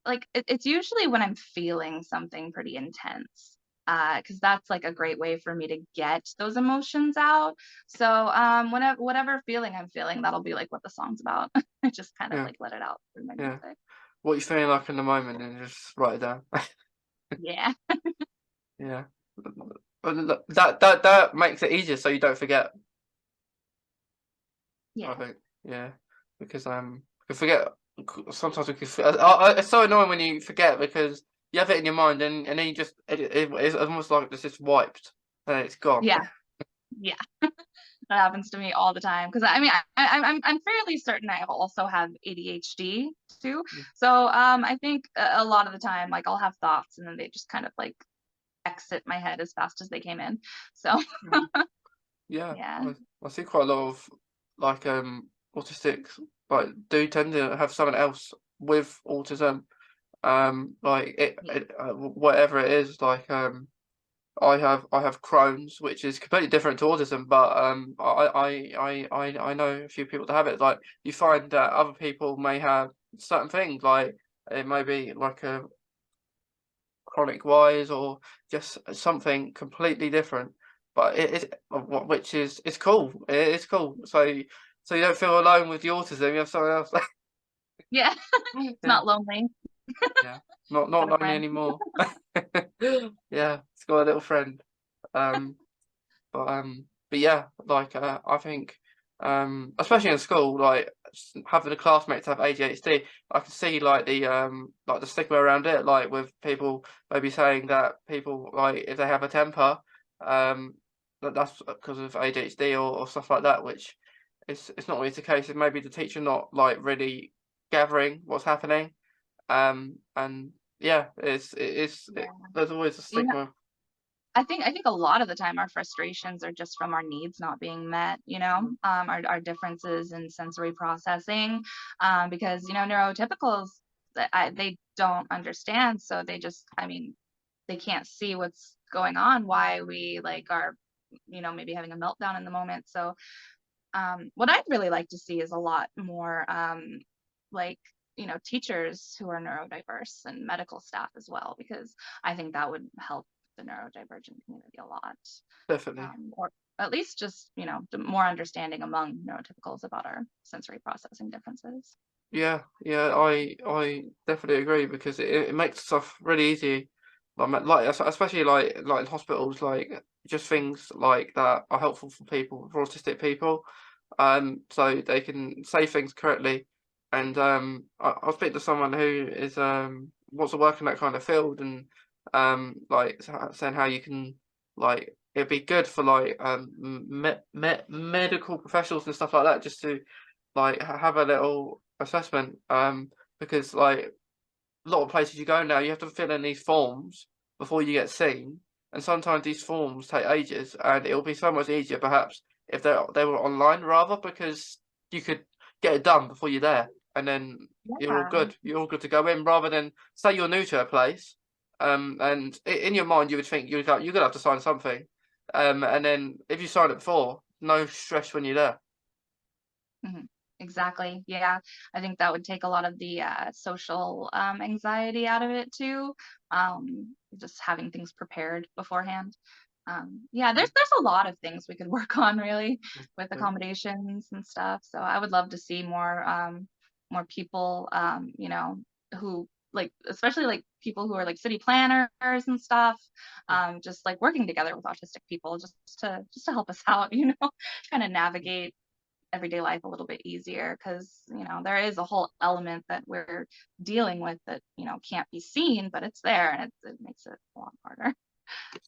like it's usually when I'm feeling something pretty intense. Because that's like a great way for me to get those emotions out. So whenever whatever feeling I'm feeling, that'll be like what the song's about. I just kind of Yeah, like let it out through my yeah. music. What you feeling like in the moment, and just write it down. Yeah. Yeah. That makes it easier so you don't forget, I Yeah. think. Yeah. Because we forget sometimes we can it's so annoying when you forget because you have it in your mind and then you just it's almost like it's just wiped and it's gone. Yeah. Yeah. That happens to me all the time because I mean I'm fairly certain I also have ADHD too. So I think a lot of the time like I'll have thoughts and then they just kind of like exit my head as fast as they came in. So Mm. Yeah. yeah. I see quite a lot of like autistics like do tend to have someone else with autism. Like whatever it is, like I have Crohn's, which is completely different to autism, but I know a few people that have it. Like you find that other people may have certain things, like it may be like a chronic wise or just something completely different. But it is which is it's cool. It's cool. So you don't feel alone with the autism. You have someone else. Yeah. It's Yeah, not lonely. yeah. Not Got a lonely friend. anymore. Yeah, it's got a little friend. Um, but yeah, like I think especially in school, like having a classmate to have ADHD, I can see like the stigma around it, like with people maybe saying that people like if they have a temper, that's because of ADHD or stuff like that, which it's not always the case. It maybe the teacher not like really gathering what's happening. And yeah, Yeah. there's always a You know, stigma. I think a lot of the time our frustrations are just from our needs not being met, our differences in sensory processing, because neurotypicals they don't understand, so they just, I mean, they can't see what's going on, why we like are, maybe having a meltdown in the moment. So what I'd really like to see is a lot more like teachers who are neurodiverse and medical staff as well, because I think that would help the neurodivergent community a lot, Definitely. or at least just more understanding among neurotypicals about our sensory processing differences. Yeah, yeah, I definitely agree because it makes stuff really easy. Especially like in hospitals, like just things like that are helpful for people, for autistic people, so they can say things correctly. And I'll speak to someone who is wants to work in that kind of field, and like saying how you can like it'd be good for like medical professionals and stuff like that, just to like have a little assessment because like a lot of places you go now you have to fill in these forms before you get seen, and sometimes these forms take ages, and it'll be so much easier perhaps if they were online rather, because you could get it done before you're there. and then you're all Yeah. good. You're all good to go in, rather than say you're new to a place, and in your mind you would think you're gonna have to sign something, and then if you sign it before, no stress when you're there. Mhm. Exactly. Yeah. I think that would take a lot of the social anxiety out of it too. Just having things prepared beforehand. Yeah, Mm, there's a lot of things we could work on really with yeah, accommodations and stuff. So I would love to see more people, who like, especially like people who are like city planners and stuff, just like working together with autistic people just to help us out, kind of navigate everyday life a little bit easier, because there is a whole element that we're dealing with that can't be seen, but it's there, and it makes it a lot harder.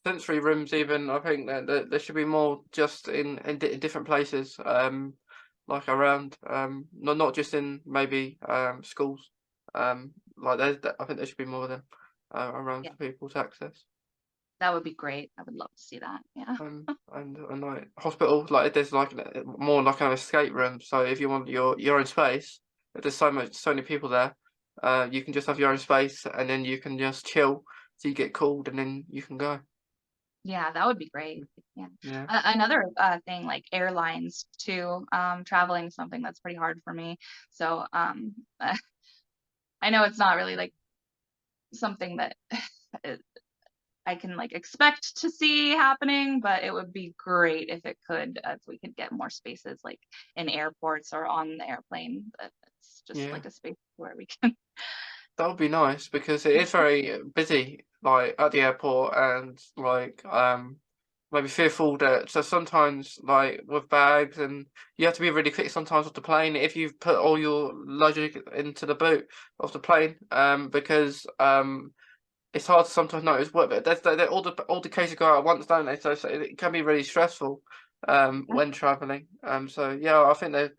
sensory rooms even. I think that there should be more just in different places, like around, not just in maybe schools, like I think there should be more of them around Yeah, for people to access. that would be great. I would love to see that. Yeah. And like hospital, like there's like more like an escape room. So if you want your own space, if there's so many people there, you can just have your own space, and then you can just chill. So you get called, and then you can go. Yeah, that would be great. Yeah. Yeah, Another thing, like airlines too. Traveling is something that's pretty hard for me. So I know it's not really like something that I can like expect to see happening, but it would be great if it could, if we could get more spaces like in airports or on the airplane. It's just yeah. like a space where we can. That would be nice because it is very busy, like at the airport, and like maybe fearful that so sometimes like with bags, and you have to be really quick sometimes with the plane if you've put all your luggage into the boot of the plane, because it's hard to sometimes notice what all the cases go out at once, don't they? So it can be really stressful Yeah, when traveling. So yeah, I think there's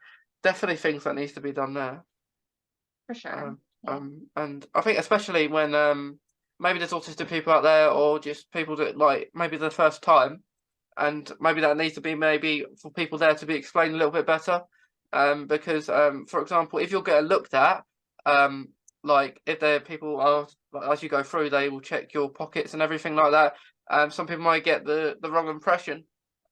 definitely things that needs to be done there. for sure. Um, Yeah. and I think especially when maybe there's autistic people out there, or just people that like maybe the first time, and maybe that needs to be maybe for people there to be explained a little bit better. Because for example, if you're getting looked at, um, like if there people are like, as you go through, they will check your pockets and everything like that. Some people might get the wrong impression.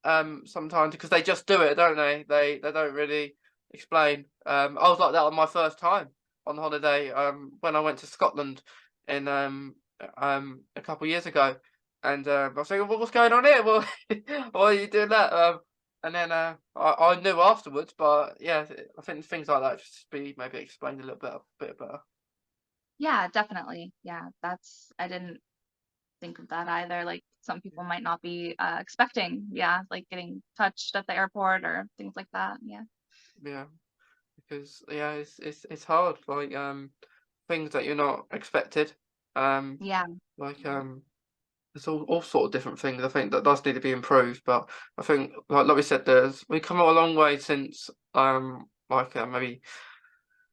Sometimes because they just do it, don't they? They don't really explain. I was like that on my first time on holiday when I went to Scotland in a couple of years ago, and I was saying, "Well, what's going on here? Well, why are you doing that?" And then I knew afterwards, but yeah, I think things like that just be maybe explained a little bit better. Yeah, definitely. Yeah, I didn't think of that either. Like some people might not be expecting, yeah, like getting touched at the airport or things like that. Yeah. Yeah, because yeah, it's hard, like things that you're not expected, um Yeah. like there's all sort of different things I think that does need to be improved, but I think like we said, we come a long way since like maybe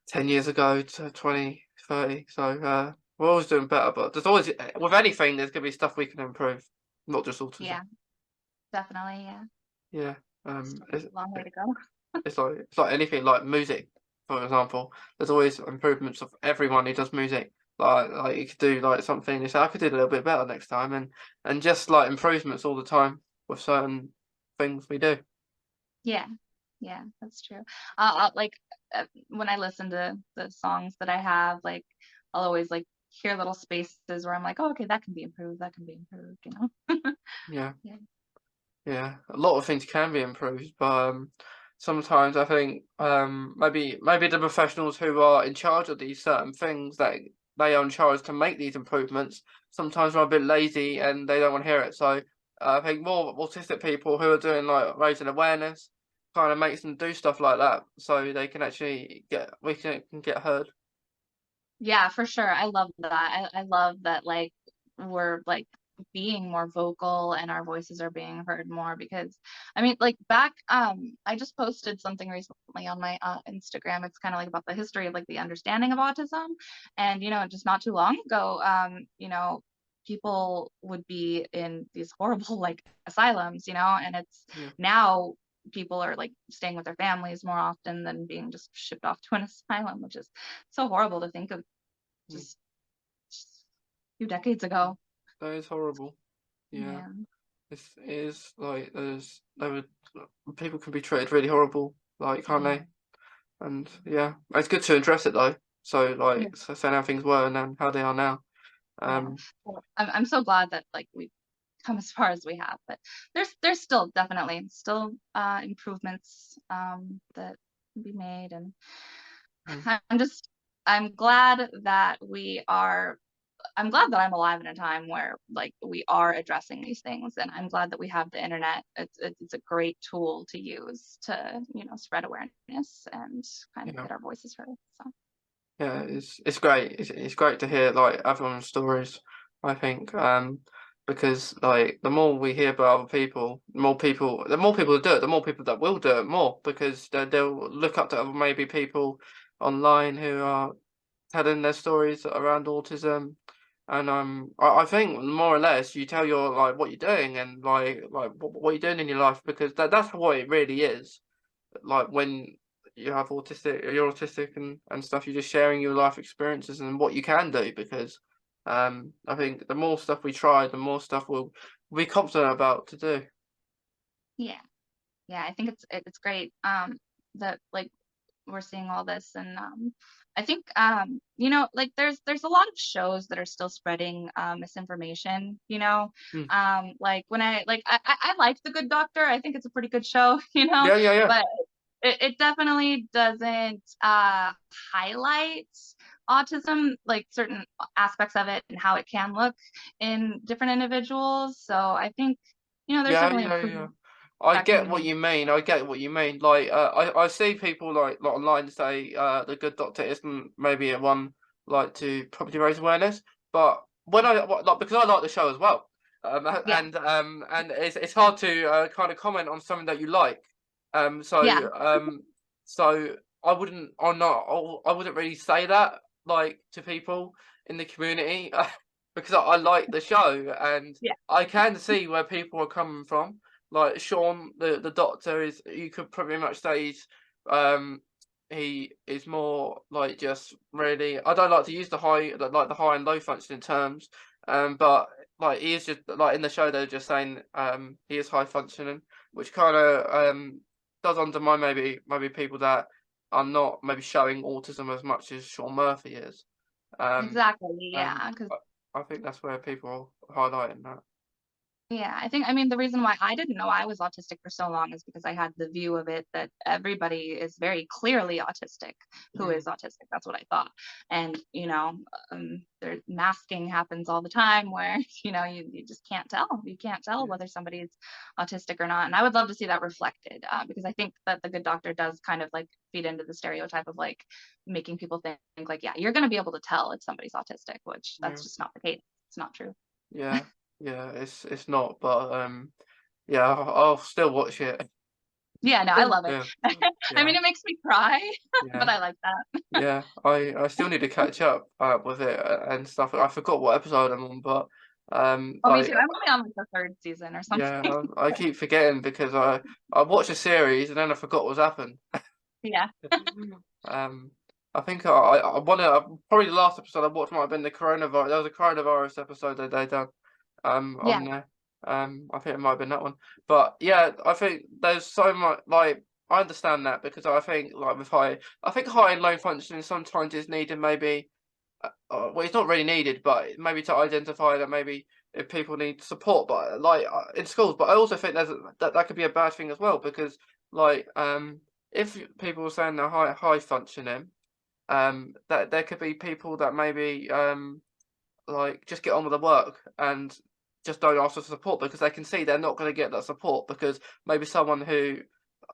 10 years ago to 20, 30. So we're always doing better, but there's always with anything there's gonna be stuff we can improve, not just autism. Yeah, definitely. Yeah. Yeah. Still It's, a long way to go. it's like anything like music, for example. There's always improvements of everyone who does music. Like you could do like something. You say I could do it a little bit better next time, and just like improvements all the time with certain things we do. Yeah. Yeah, that's true. Like when I listen to the songs that I have, like I'll always like hear little spaces where I'm like, oh, okay, that can be improved. That can be improved. Yeah, Yeah. yeah. A lot of things can be improved, but sometimes I think maybe the professionals who are in charge of these certain things that they are in charge to make these improvements sometimes are a bit lazy and they don't want to hear it. So I think more autistic people who are doing like raising awareness kind of makes them do stuff like that so they can actually can get heard. Yeah, for sure. I love that. I love that like we're like being more vocal and our voices are being heard more, because I mean like back I just posted something recently on my Instagram. It's kind of like about the history of like the understanding of autism, and just not too long ago people would be in these horrible like asylums, and it's Yeah, now people are like staying with their families more often than being just shipped off to an asylum, which is so horrible to think of Mm. just a few decades ago. That is horrible. Yeah. Yeah. It is like people can be treated really horrible, like, can't Yeah. they? And yeah, it's good to address it though. So Yeah. like, saying how things were and then how they are now. Yeah. Um, Well, I'm so glad that like we've come as far as we have, but there's still definitely still improvements that can be made, and mm, I'm just I'm glad that we are I'm glad that I'm alive in a time where like we are addressing these things, and I'm glad that we have the internet. It's a great tool to use to, you know, spread awareness and kind you of know, get our voices heard. So yeah, it's great. It's great to hear like everyone's stories. I think because like the more we hear about other people, the more people that do it, the more people that will do it more because they'll look up to other maybe people online who are telling their stories around autism. And I think more or less you tell your like what you're doing and like what you're doing in your life because that's what it really is. Like when you're autistic and stuff, you're just sharing your life experiences and what you can do because I think the more stuff we try, the more stuff we'll be confident about to do. yeah, yeah, I think it's great that like we're seeing all this, and I think you know, like there's a lot of shows that are still spreading misinformation, you know. Mm. Like when I like The Good Doctor. I think it's a pretty good show, you know, Yeah, yeah, yeah, but it definitely doesn't highlight autism, like certain aspects of it and how it can look in different individuals. So I think, you know, there's yeah, definitely yeah, yeah. improvement I that can get be what made. you mean. I get what you mean. Like, I see people like online say the Good Doctor isn't maybe a one like to probably raise awareness, but when like because I like the show as well, Yeah, and it's hard to kind of comment on something that you like, um, yeah, so um, so I wouldn't really say that like to people in the community because I like the show and yeah, I can see where people are coming from like Sean, the doctor is you could pretty much say um he is more like just really I don't like to use the high and low functioning terms, but like he is just like in the show they're just saying he is high functioning, which kind of does undermine maybe people that are not maybe showing autism as much as Sean Murphy is. Um exactly. and Yeah, because I think that's where people are highlighting that. yeah, I think, I mean, the reason why I didn't know I was autistic for so long is because I had the view of it that everybody is very clearly autistic who Mm, is autistic. That's what I thought. And, you know, there masking happens all the time where, you know, you just can't tell. You can't tell yeah, whether somebody's autistic or not. And I would love to see that reflected because I think that The Good Doctor does kind of like feed into the stereotype of like making people think like, yeah, you're going to be able to tell if somebody's autistic, which yeah. that's just not the case. It's not true. Yeah, yeah, it's not, but yeah, I'll still watch it. Yeah, no, I love it. Yeah, I mean, yeah, it makes me cry, but yeah, I like that. yeah. I still need to catch up with it and stuff. I forgot what episode I'm on, but Oh, me like too. I'm only on like the third season or yeah, something. I keep forgetting because I watched a series and then I forgot what's happened. Yeah, Um, I think I want to probably the last episode I watched might have been the coronavirus. There was a coronavirus episode that they done yeah, on there. I think it might have been that one. But yeah, I think there's so much like I understand that because I think like I think high and low functioning sometimes is needed maybe well it's not really needed but maybe to identify that maybe if people need support but like in schools but I also think that could be a bad thing as well because like if people are saying they're high functioning that there could be people that maybe like just get on with the work and just don't ask for support because they can see they're not going to get that support because maybe someone who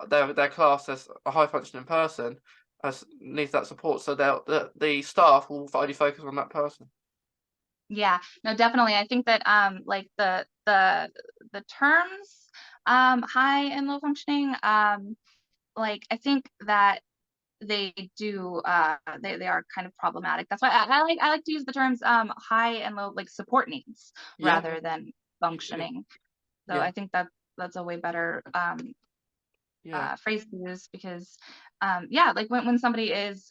their class as a high functioning person has needs that support, so the staff will only focus on that person. yeah. No, definitely. I think that like the terms high and low functioning like I think that they do they are kind of problematic. That's why I like to use the terms high and low like support needs Yeah, rather than yeah, functioning. So yeah, I think that's a way better Yeah. phrase to use because yeah, like when somebody is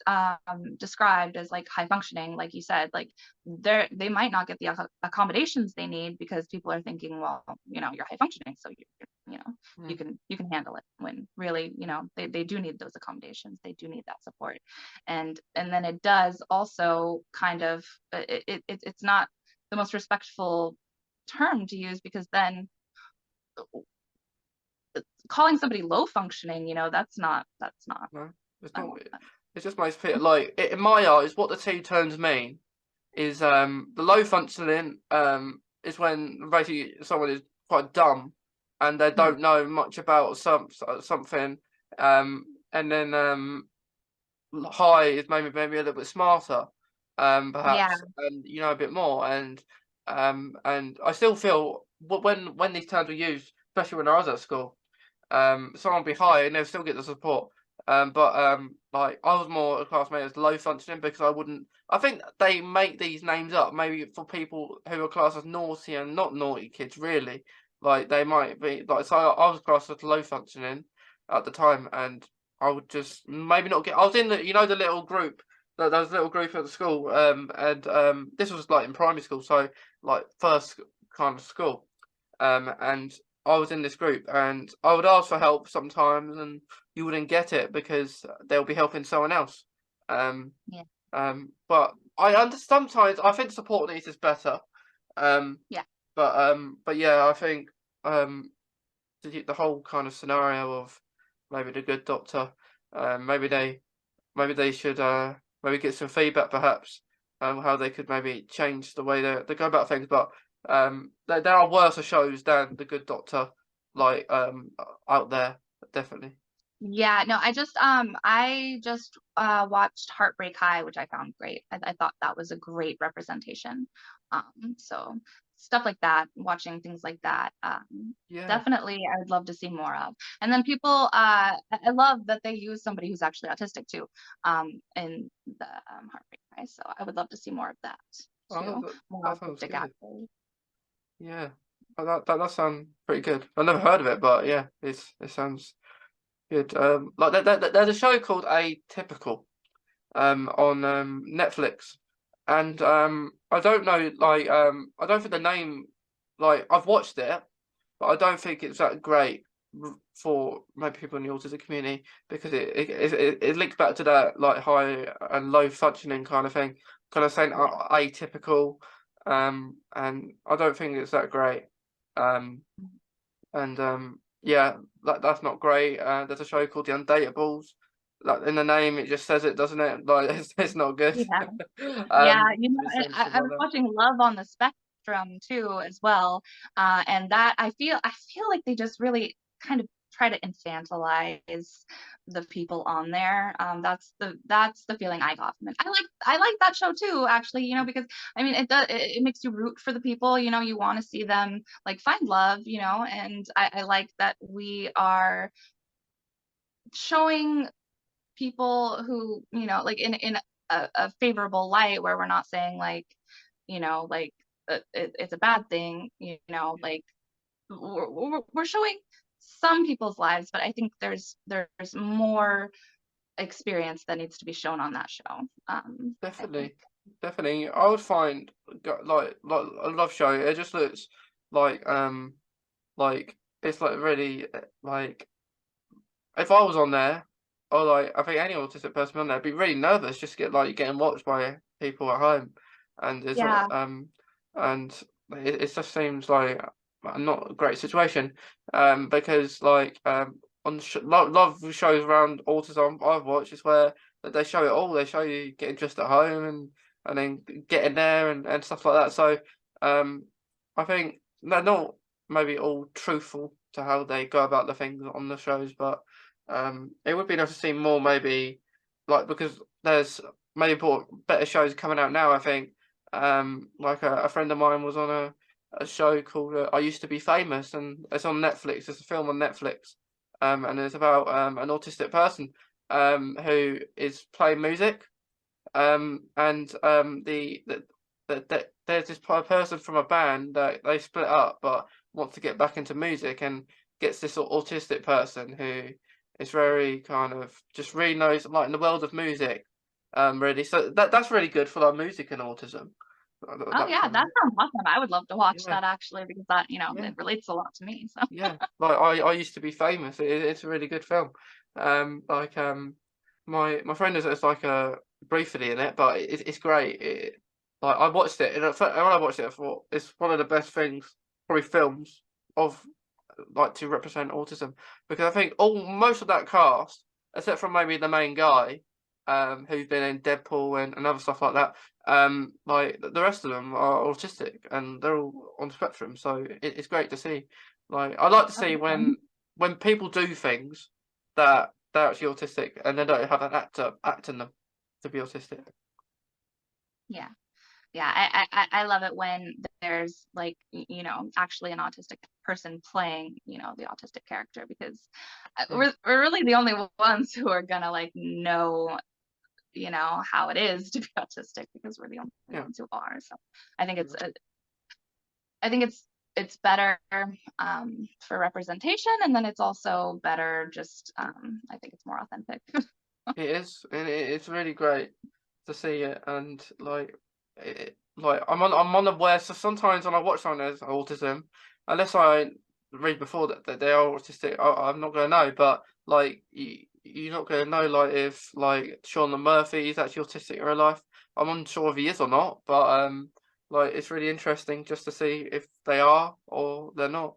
described as like high functioning, like you said, like they might not get the accommodations they need because people are thinking, well, you're high functioning, so you know Mm. you can handle it, when really, they do need those accommodations, they do need that support. And then it does also kind of it's not the most respectful term to use, because then calling somebody low functioning, that's not No, it's I not. want that. It just makes people like in my eyes. What the two terms mean is the low functioning is when basically someone is quite dumb and they Mhm. don't know much about something, and then high is maybe a little bit smarter, Yeah, perhaps, and a bit more, and I still feel when these terms were used, especially when I was at school, someone would be high and they'll still get the support. But like I was more a classmate as low functioning because I wouldn't. I think they make these names up maybe for people who are classed as naughty and not naughty kids. Really, like they might be like. So I was classed as low functioning at the time, and I would just maybe not get. I was in the little group. There was a little group at the school, and this was like in primary school, so like first kind of school, and I was in this group, and I would ask for help sometimes, and you wouldn't get it because they'll be helping someone else. Um, yeah, but I understand sometimes I think support needs is better. Um, yeah, but yeah, I think um the whole kind of scenario of maybe the good doctor, maybe they should maybe get some feedback perhaps, how they could maybe change the way they go about things. But there are worse shows than the Good Doctor, like out there, definitely. yeah. No, I just watched Heartbreak High, which I found great. I thought that was a great representation. So stuff like that, watching things like that, Yeah, definitely I would love to see more of. And then people, I love that they use somebody who's actually autistic too, in the Heartbreak High. So I would love to see more of that oh, too, more that sounds autistic good. actors. Yeah, oh, that sounds pretty good. I've never heard of it, but yeah, it sounds good. Like there's a show called Atypical, on Netflix, and I don't know, like I don't think the name, like I've watched it, but I don't think it's that great for maybe people in the autism community because it links back to that like high and low functioning kind of thing, kind of saying atypical, and I don't think it's that great, um, and yeah, that's not great. There's a show called The Undateables. Like in the name, it just says it, doesn't it? Like it's not good. Yeah. Yeah, It's saying stuff I like was that. watching Love on the Spectrum too as well, and that I feel like they just really kind of try to infantilize the people on there. That's the feeling I got from it. I like that show too, actually, because I mean it makes you root for the people, you want to see them like find love, and I like that we are showing people who, like in a favorable light, where we're not saying like, like it's a bad thing, like we're showing some people's lives, but I think there's more experience that needs to be shown on that show. I think. Definitely, definitely. I would find like a love show. It just looks like like it's like really like if I was on there, or like I think any autistic person on there, would be really nervous just to get like getting watched by people at home, and it's Yeah, and it just seems like not a great situation, because like on love shows around autism I've watched is where they show it all. They show you getting dressed at home and then getting there and stuff like that. So um, I think they're not maybe all truthful to how they go about the things on the shows, but it would be nice to see more maybe like because there's maybe better shows coming out now. I think like a friend of mine was on a show called I Used to Be Famous, and it's on Netflix. It's a film on Netflix, and it's about an autistic person who is playing music, and there's this person from a band that they split up but wants to get back into music and gets this autistic person who It's very kind of just really knows like in the world of music, really. So that's really good for like music and autism. Oh That yeah, kind of that sounds awesome. I would love to watch yeah, that actually because that, yeah, it relates a lot to me. So yeah. Like I used to be famous. It's a really good film. Like my friend is like a briefly in it, but it's great. Like I watched it, and when I watched it, I thought it's one of the best things, probably films of like to represent autism, because I think all most of that cast, except for maybe the main guy, who's been in Deadpool and other stuff like that, like the rest of them are autistic and they're all on the spectrum. So it's great to see. Like I like to see awesome. when people do things that they're actually autistic and they don't have an actor acting them to be autistic. Yeah. Yeah, I love it when there's like actually an autistic person playing the autistic character because Yeah, we're really the only ones who are gonna like know how it is to be autistic because we're the only yeah, ones who are. So I think it's yeah. I think it's better for representation, and then it's also better just I think it's more authentic. It is, and it's really great to see it, and like I'm unaware. So sometimes when I watch someone as autism, unless I read before that they are autistic, I'm not gonna know. But like you're not gonna know like if like Sean Murphy is actually autistic in real life. I'm unsure if he is or not, but like it's really interesting just to see if they are or they're not.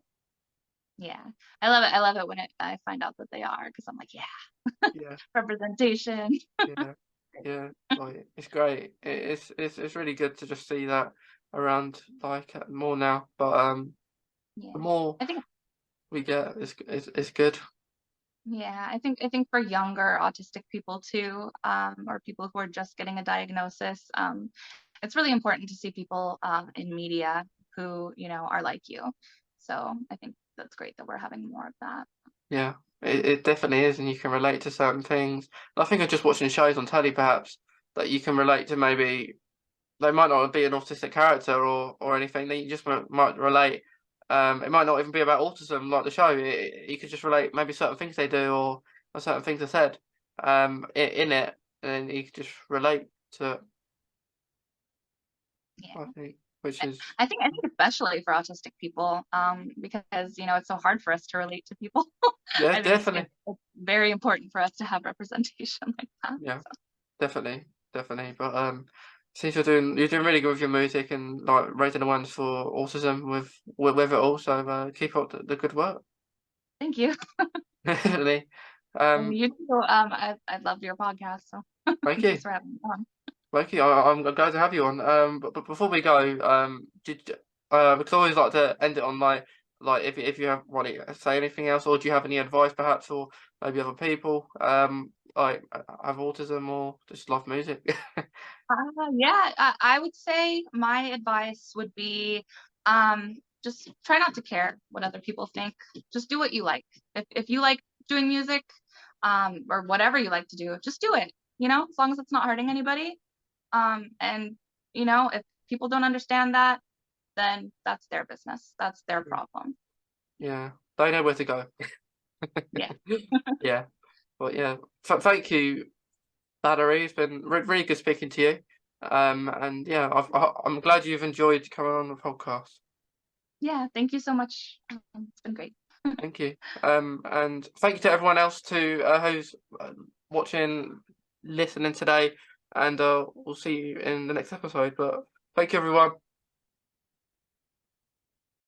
Yeah, I love it. I love it when I find out that they are because I'm like, yeah, Yeah, representation. yeah. Yeah, like it's great. It's really good to just see that around like more now. But the Yeah, more I think we get, it's good. yeah, I think for younger autistic people too, or people who are just getting a diagnosis, it's really important to see people in media who are like you. So I think that's great that we're having more of that. Yeah, it definitely is, and you can relate to certain things. I think of just watching shows on telly, perhaps that you can relate to. Maybe they might not be an autistic character or anything. That you just might relate. It might not even be about autism, like the show. You could just relate maybe certain things they do or certain things are said in it, and you could just relate to it. Yeah. I think, which is I think especially for autistic people, because it's so hard for us to relate to people. yeah, I think definitely, it's very important for us to have representation like that. yeah, So definitely, definitely. But since you're doing really good with your music and like raising awareness for autism with it all, so keep up the good work. thank you. Definitely. And Um, you too. I love your podcast. So thank you. thanks for having me on. Thank you. I'm glad to have you on. But before we go, because I always like to end it on like if you have want to say anything else, or do you have any advice perhaps, or maybe other people like have autism or just love music? Yeah, I would say my advice would be just try not to care what other people think. Just do what you like. If you like doing music, or whatever you like to do, just do it, as long as it's not hurting anybody. And if people don't understand that, then that's their business. That's their problem. Yeah, they know where to go. Yeah. Yeah, but yeah, thank you, Valerie. It's been really good speaking to you. And yeah, I'm glad you've enjoyed coming on the podcast. Yeah. Thank you so much. It's been great. Thank you. And thank you to everyone else who's watching, listening today, and we'll see you in the next episode. But thank you, everyone.